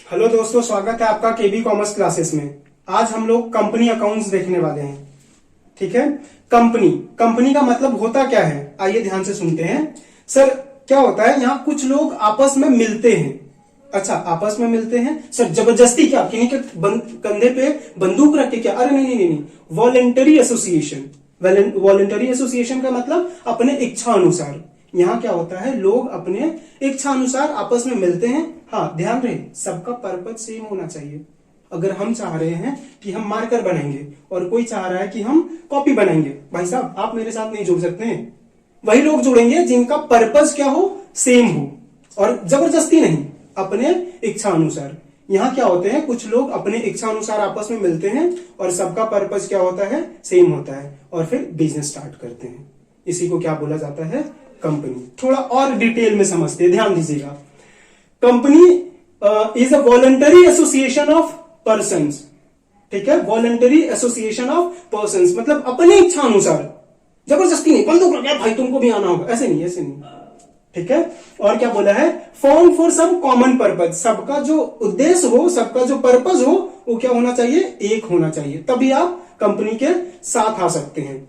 Hello दोस्तों, स्वागत है आपका केबी कॉमर्स क्लासेस में। आज हम लोग कंपनी अकाउंट्स देखने वाले हैं। ठीक है, कंपनी कंपनी का मतलब होता क्या है, आइए ध्यान से सुनते हैं। सर क्या होता है, यहाँ कुछ लोग आपस में मिलते हैं। अच्छा, आपस में मिलते हैं सर, जबरदस्ती क्या, किन्हीं के कंधे पे बंदूक रख के क्या? अरे नहीं नहीं नहीं, वॉलेंटरी एसोसिएशन। वॉलेंटरी एसोसिएशन का मतलब अपने इच्छा अनुसार। यहाँ क्या होता है, लोग अपने इच्छा अनुसार आपस में मिलते हैं। हाँ, ध्यान रहे सबका पर्पज सेम होना चाहिए। अगर हम चाह रहे हैं कि हम मार्कर बनाएंगे और कोई चाह रहा है कि हम कॉपी बनाएंगे, भाई साहब आप मेरे साथ नहीं जुड़ सकते हैं। वही लोग जुड़ेंगे जिनका पर्पज क्या हो, सेम हो, और जबरदस्ती नहीं, अपने इच्छा अनुसार। यहाँ क्या होते हैं, कुछ लोग अपने इच्छा अनुसार आपस में मिलते हैं और सबका पर्पज क्या होता है, सेम होता है, और फिर बिजनेस स्टार्ट करते हैं। इसी को क्या बोला जाता है, कंपनी। थोड़ा और डिटेल में समझते हैं, ध्यान दीजिएगा। Company is a voluntary association of persons. ठीक है, वॉलंटरी एसोसिएशन ऑफ पर्संस मतलब अपने इच्छा अनुसार, जबरदस्ती नहीं, बंदूक रख भाई तुमको भी आना होगा, ऐसे नहीं, ऐसे नहीं। ठीक है, और क्या बोला है, form for some common purpose. सबका जो उद्देश्य हो, सबका जो पर्पज हो, वो क्या होना चाहिए, एक होना चाहिए, तभी आप कंपनी के साथ आ सकते हैं।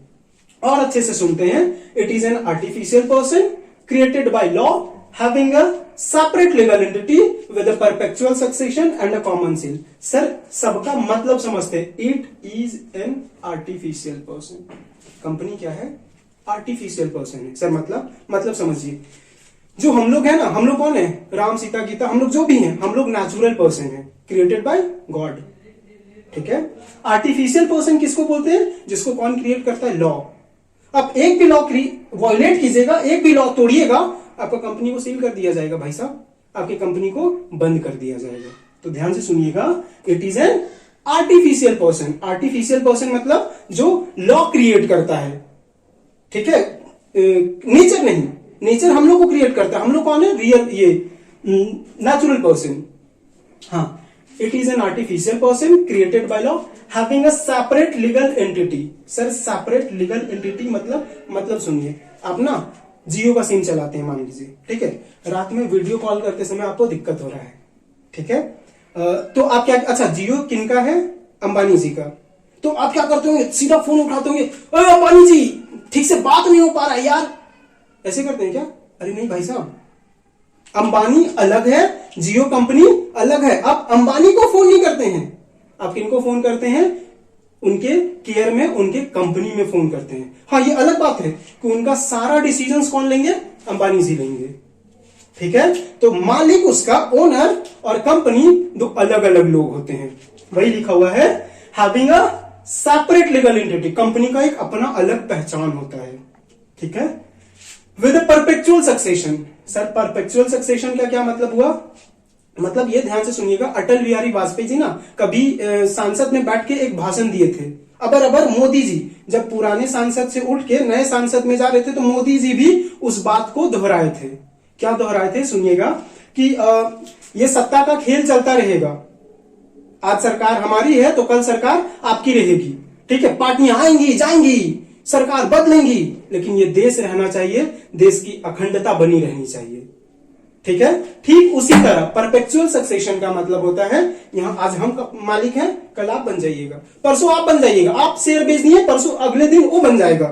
और अच्छे से सुनते हैं। It is an artificial person created by law having a separate legal entity with a perpetual succession and a common seal. Sir सबका मतलब समझते हैं। It is an artificial person. Company क्या है, आर्टिफिशियल पर्सन है। सर मतलब समझिए, जो हम लोग है ना, हम लोग कौन है, राम सीता गीता, हम लोग जो भी हैं, हम लोग नेचुरल पर्सन है, क्रिएटेड बाय गॉड। ठीक है, आर्टिफिशियल पर्सन किसको बोलते हैं, जिसको कौन क्रिएट करता है, लॉ। अब एक भी लॉ वायलेट कीजिएगा, एक भी लॉ तोड़िएगा, आपका कंपनी को सील कर दिया जाएगा भाई साहब, आपकी कंपनी को बंद कर दिया जाएगा। तो ध्यान से सुनिएगा, it is an artificial person. Artificial person मतलब जो लॉ क्रिएट करता है। ठीक है, नेचर नहीं, नेचर हम लोग को क्रिएट करता है। हम लोग कौन है, रियल, ये नेचुरल पर्सन। हाँ, it is an artificial person created by law having a separate legal entity. Sir separate legal entity मतलब सुनिए, आप ना जियो का सिम चलाते हैं मान लीजिए, ठीक है, रात में वीडियो कॉल करते समय आपको दिक्कत हो रहा है, ठीक है, तो आप क्या, अच्छा जियो किनका है, अंबानी जी का, तो आप क्या करते होंगे, सीधा फोन उठाते होंगे, अरे अंबानी जी ठीक से बात नहीं हो पा रहा है यार, ऐसे करते हैं क्या? अरे नहीं भाई साहब, अंबानी अलग है, जियो कंपनी अलग है। आप अंबानी को फोन नहीं करते हैं, आप किनको फोन करते हैं, उनके केयर में, उनके कंपनी में फोन करते हैं। हाँ, ये अलग बात है कि उनका सारा डिसीजंस कौन लेंगे, अंबानी जी लेंगे। ठीक है, तो मालिक उसका, ओनर और कंपनी दो अलग अलग लोग होते हैं। वही लिखा हुआ है, having a separate legal entity. Company का एक अपना अलग पहचान होता है। ठीक है, with perpetual succession. Sir perpetual succession का क्या मतलब हुआ, मतलब ये ध्यान से सुनिएगा, अटल बिहारी वाजपेयी जी ना कभी सांसद में बैठ के एक भाषण दिए थे। अबर मोदी जी जब पुराने सांसद से उठ के नए सांसद में जा रहे थे, तो मोदी जी भी उस बात को दोहराए थे। क्या दोहराए थे, सुनिएगा कि ये सत्ता का खेल चलता रहेगा। आज सरकार हमारी है तो कल सरकार आपकी रहेगी। ठीक है, पार्टियां आएंगी जाएंगी, सरकार बदलेंगी, लेकिन ये देश रहना चाहिए, देश की अखंडता बनी रहनी चाहिए। ठीक है, ठीक उसी तरह परपेचुअल सक्सेशन का मतलब होता है, यहां आज हम मालिक हैं, कल आप बन जाइएगा, परसों आप बन जाइएगा, आप शेयर बेच दिए, परसों अगले दिन वो बन जाएगा।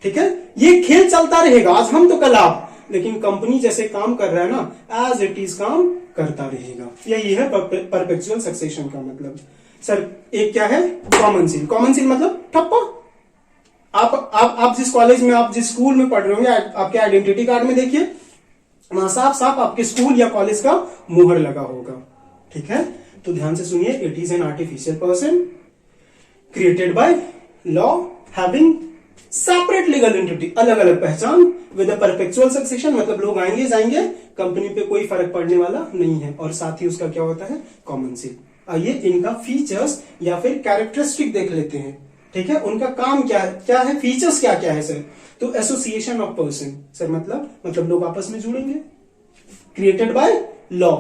ठीक है, ये खेल चलता रहेगा, आज हम तो कल आप, लेकिन कंपनी जैसे काम कर रहा है ना, एज इट इज काम करता रहेगा। यही है परपेचुअल सक्सेशन का मतलब। सर एक क्या है, कॉमन सील। कॉमन सील मतलब ठप्पा। आप जिस कॉलेज में, आप जिस स्कूल में पढ़ रहे होंगे, आपके आइडेंटिटी कार्ड में देखिए, वहां साफ साफ आपके स्कूल या कॉलेज का मुहर लगा होगा। ठीक है, तो ध्यान से सुनिए, it is an artificial person created by law having separate legal entity, अलग अलग पहचान, विद अ परपेचुअल सक्सेशन मतलब लोग आएंगे जाएंगे, कंपनी पे कोई फर्क पड़ने वाला नहीं है, और साथ ही उसका क्या होता है, कॉमन सील। आइए इनका फीचर्स या फिर कैरेक्टरिस्टिक देख लेते हैं। ठीक है, उनका काम क्या है, फीचर्स क्या है सर। तो एसोसिएशन ऑफ पर्सन, सर मतलब लोग आपस में जुड़ेंगे, क्रिएटेड बाय लॉ।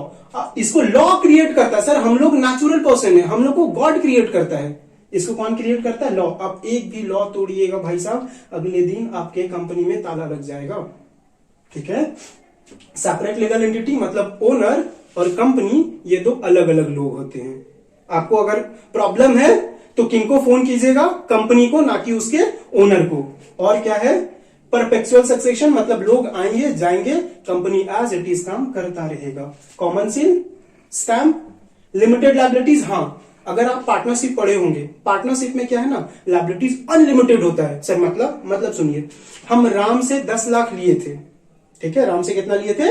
इसको लॉ क्रिएट करता है। सर हम लोग नेचुरल पर्सन है, हम लोग को गॉड क्रिएट करता है, इसको कौन क्रिएट करता है, लॉ। आप एक भी लॉ तोड़िएगा भाई साहब, अगले दिन आपके कंपनी में ताला लग जाएगा। ठीक है, सेपरेट लीगल एंटिटी मतलब ओनर और कंपनी, ये दो अलग अलग लोग होते हैं। आपको अगर प्रॉब्लम है तो किनको फोन कीजिएगा? कंपनी को, ना कि उसके ओनर को। और क्या है? परपेचुअल सक्सेशन, मतलब लोग आएंगे जाएंगे, कंपनी एज इट इज काम करता रहेगा। Common seal stamp. Limited liabilities, हाँ अगर आप पार्टनरशिप पढ़े होंगे, पार्टनरशिप में क्या है ना, लायबिलिटीज अनलिमिटेड होता है। सर मतलब सुनिए, हम राम से 10 लाख लिए थे, ठीक है, राम से कितना लिए थे?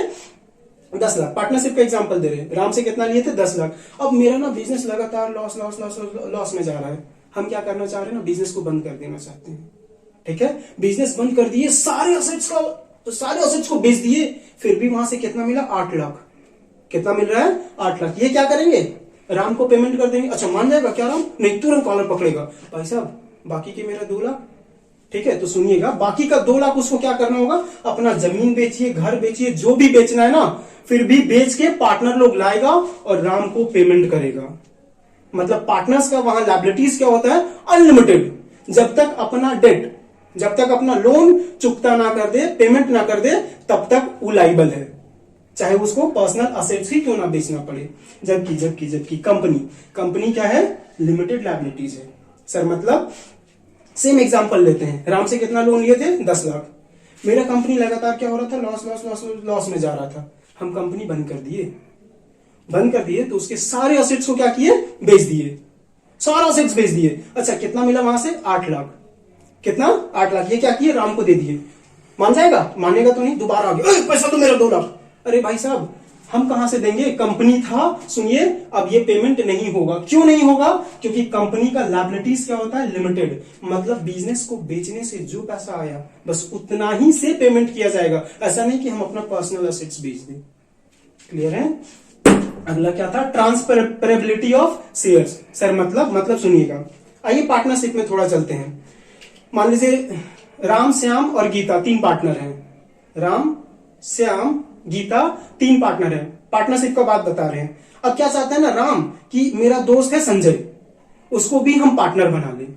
10 लाख। पार्टनरशिप का एग्जांपल दे रहे हैं, राम से कितना लिए थे? 10 लाख। अब मेरा ना बिजनेस लगातार लॉस लॉस लॉस लॉस में जा रहा है। हम क्या करना चाह रहे हैं ना, बिजनेस को बंद कर देना चाहते हैं, ठीक है। बिजनेस बंद कर दिए, सारे असेट्स को बेच दिए, फिर भी वहां से कितना मिला? 8 लाख। कितना मिल रहा है? 8 लाख। ये क्या करेंगे? राम को पेमेंट कर देंगे। अच्छा मान जाएगा क्या राम? नहीं, तुरंत कॉलर पकड़ेगा, भाई साहब बाकी के मेरा 2 लाख, ठीक है। तो सुनिएगा, बाकी का 2 लाख उसको क्या करना होगा? अपना जमीन बेचिए, घर बेचिए, जो भी बेचना है ना, फिर भी बेच के पार्टनर लोग लाएगा और राम को पेमेंट करेगा। मतलब पार्टनर्स का वहां लायबिलिटीज क्या होता है? अनलिमिटेड। जब तक अपना डेट, जब तक अपना लोन चुकता ना कर दे, पेमेंट ना कर दे, तब तक वो लाइबल है, चाहे उसको पर्सनल असेट्स ही क्यों ना बेचना पड़े। जबकि कंपनी क्या है? लिमिटेड लायबिलिटीज है। सर मतलब सेम एग्जांपल लेते हैं, राम से कितना लोन लिए थे? 10 लाख। मेरा कंपनी लगातार क्या हो रहा था? लॉस में जा रहा था। हम कंपनी बंद कर दिए तो उसके सारे असेट्स को क्या किए? बेच दिए, सारा असेट्स बेच दिए। अच्छा कितना मिला वहां से? 8 लाख। कितना? 8 लाख। ये क्या किए? राम को दे दिए। मान जाएगा? मानेगा तो नहीं, दोबारा आ गया, पैसा तो मेरा 2 लाख। अरे भाई साहब हम कहां से देंगे? कंपनी था, सुनिए, अब ये पेमेंट नहीं होगा। क्यों नहीं होगा? क्योंकि कंपनी का लायबिलिटीज क्या होता है? लिमिटेड। मतलब बिजनेस को बेचने से जो पैसा आया बस उतना ही से पेमेंट किया जाएगा। ऐसा नहीं कि हम अपना पर्सनल एसेट्स बेच दें। क्लियर है? अगला क्या था? Transferability of shares. सर मतलब सुनिएगा, आइए पार्टनरशिप में थोड़ा चलते हैं। मान लीजिए राम, श्याम और गीता 3 पार्टनर हैं। राम, श्याम, गीता 3 पार्टनर हैं। पार्टनरशिप का बात बता रहे हैं। अब क्या चाहता है ना राम, कि मेरा दोस्त है संजय, उसको भी हम पार्टनर बना लें।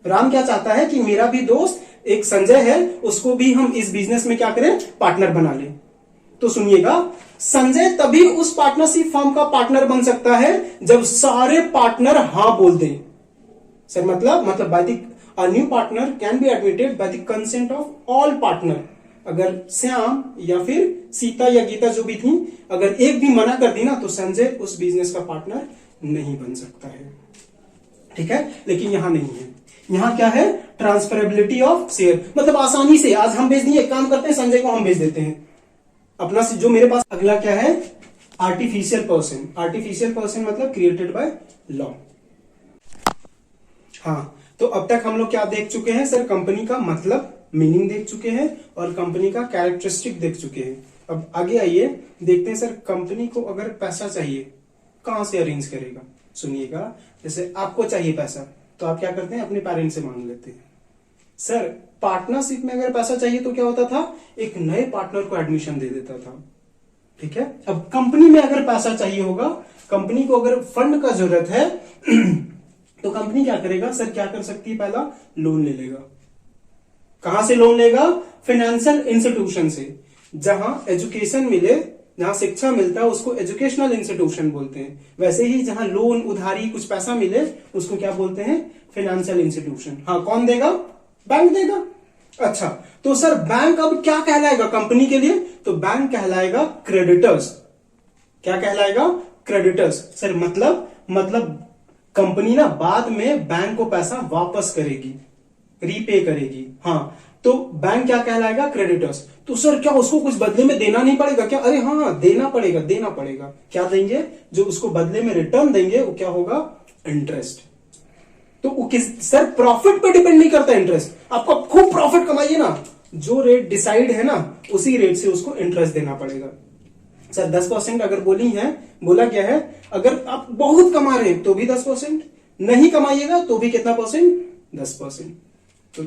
राम क्या चाहता है कि मेरा भी दोस्त एक संजय है, उसको भी हम इस बिजनेस में क्या करें? पार्टनर बना लें। तो सुनिएगा, संजय तभी उस पार्टनरशिप फर्म का पार्टनर बन सकता है जब सारे पार्टनर हां बोल दें। सर मतलब by the a new partner can be admitted by the consent of all partner. अगर श्याम या फिर सीता या गीता जो भी थी, अगर एक भी मना कर दी ना, तो संजय उस बिजनेस का पार्टनर नहीं बन सकता है, ठीक है। लेकिन यहां नहीं है, यहां क्या है? Transferability of share. मतलब आसानी से आज हम बेच दिए, एक काम करते हैं संजय को हम बेच देते हैं अपना जो मेरे पास। अगला क्या है? Artificial person. आर्टिफिशियल पर्सन मतलब क्रिएटेड बाय लॉ। हाँ, तो अब तक हम लोग क्या देख चुके हैं? सर कंपनी का मतलब, मीनिंग देख चुके हैं और कंपनी का कैरेक्टरिस्टिक देख चुके हैं। अब आगे आइए देखते हैं, सर कंपनी को अगर पैसा चाहिए कहां से अरेंज करेगा? सुनिएगा, जैसे आपको चाहिए पैसा तो आप क्या करते हैं? अपने पेरेंट्स से मांग लेते हैं। सर पार्टनरशिप में अगर पैसा चाहिए तो क्या होता था? एक नए पार्टनर को एडमिशन दे देता था, ठीक है। अब कंपनी में अगर पैसा चाहिए होगा, कंपनी को अगर फंड का जरूरत है तो कंपनी क्या करेगा? सर क्या कर सकती है? पहला लोन ले लेगा। कहां से लोन लेगा? फाइनेंशियल इंस्टीट्यूशन से। जहां एजुकेशन मिले, जहां शिक्षा मिलता है उसको एजुकेशनल इंस्टीट्यूशन बोलते हैं। वैसे ही जहां लोन, उधारी, कुछ पैसा मिले उसको क्या बोलते हैं? Financial institution. हाँ, कौन देगा? बैंक देगा। अच्छा, तो सर बैंक अब क्या कहलाएगा कंपनी के लिए? तो बैंक कहलाएगा क्रेडिटर्स। क्या कहलाएगा? क्रेडिटर्स। सर मतलब कंपनी ना बाद में बैंक को पैसा वापस करेगी, रीपे करेगी। हाँ, तो बैंक क्या कहलाएगा? क्रेडिटर्स। तो सर क्या उसको कुछ बदले में देना नहीं पड़ेगा क्या? अरे हाँ, देना पड़ेगा। क्या देंगे? जो उसको बदले में रिटर्न देंगे वो क्या होगा? इंटरेस्ट। तो वो सर प्रॉफिट पे डिपेंड नहीं करता इंटरेस्ट। आपको खूब प्रॉफिट कमाइए ना, जो रेट डिसाइड है ना उसी रेट से उसको इंटरेस्ट देना पड़ेगा। सर 10% अगर बोला गया है, अगर आप बहुत कमा रहे हैं तो भी 10%, नहीं कमाइएगा तो भी कितना परसेंट? 10%। तो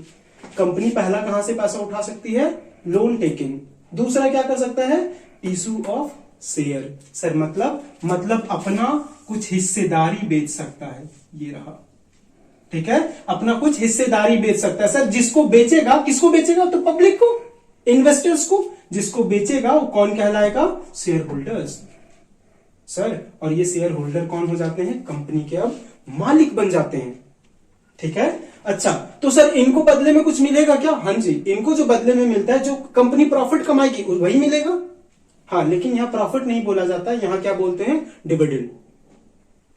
कंपनी पहला कहां से पैसा उठा सकती है? Loan taking. दूसरा क्या कर सकता है? Issue of share. सर मतलब अपना कुछ हिस्सेदारी बेच सकता है। ये रहा, ठीक है, अपना कुछ हिस्सेदारी बेच सकता है। सर जिसको बेचेगा, किसको बेचेगा? तो पब्लिक को, इन्वेस्टर्स को। जिसको बेचेगा वो कौन कहलाएगा? Share holders. सर और ये शेयर होल्डर कौन हो जाते हैं? कंपनी के अब मालिक बन जाते हैं। ठीक है, अच्छा तो सर इनको बदले में कुछ मिलेगा क्या? हाँ जी, इनको जो बदले में मिलता है, जो कंपनी प्रॉफिट कमाएगी वही मिलेगा। हाँ, लेकिन यहां प्रॉफिट नहीं बोला जाता, यहां क्या बोलते हैं? डिविडेंड।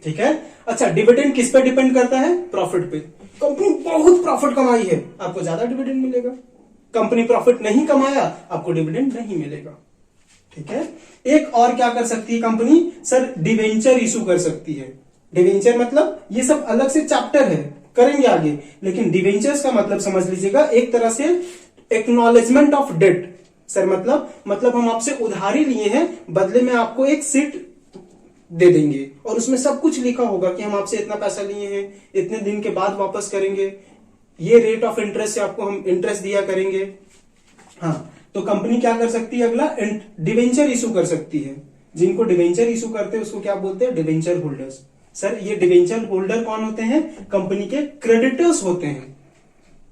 ठीक है, अच्छा डिविडेंड किस पे डिपेंड करता है? प्रॉफिट पे। कंपनी बहुत प्रॉफिट कमाई है, आपको ज्यादा डिविडेंड मिलेगा। कंपनी प्रॉफिट नहीं कमाया, आपको डिविडेंड नहीं मिलेगा। ठीक है, एक और क्या कर सकती है कंपनी? सर डिवेंचर इशू कर सकती है। डिवेंचर मतलब ये सब अलग से चैप्टर है, करेंगे आगे, लेकिन डिवेंचर्स का मतलब समझ लीजिएगा, एक तरह से एक्नॉलेजमेंट ऑफ डेट। सर मतलब हम आपसे उधारी लिए हैं, बदले में आपको एक सीट दे देंगे और उसमें सब कुछ लिखा होगा कि हम आपसे इतना पैसा लिए हैं, इतने दिन के बाद वापस करेंगे, ये रेट ऑफ इंटरेस्ट से आपको हम इंटरेस्ट दिया करेंगे। हाँ, तो कंपनी क्या कर सकती है? अगला डिवेंचर इशू कर सकती है। जिनको डिवेंचर इशू करते हैं उसको क्या बोलते हैं? Debenture holders. सर ये डिवेंचर होल्डर कौन होते हैं? कंपनी के क्रेडिटर्स होते हैं।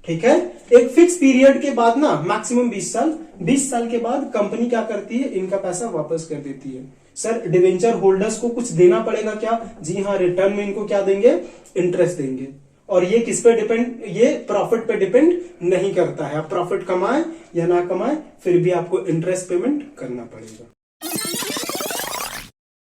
ठीक है, एक फिक्स पीरियड के बाद ना, मैक्सिमम 20 साल के बाद कंपनी क्या करती है? इनका पैसा वापस कर देती है। सर डिवेंचर होल्डर्स को कुछ देना पड़ेगा क्या? जी हाँ, रिटर्न में इनको क्या देंगे? इंटरेस्ट देंगे। और ये किस पे डिपेंड? ये प्रॉफिट पे डिपेंड नहीं करता है। आप प्रॉफिट कमाए या ना कमाए, फिर भी आपको इंटरेस्ट पेमेंट करना पड़ेगा।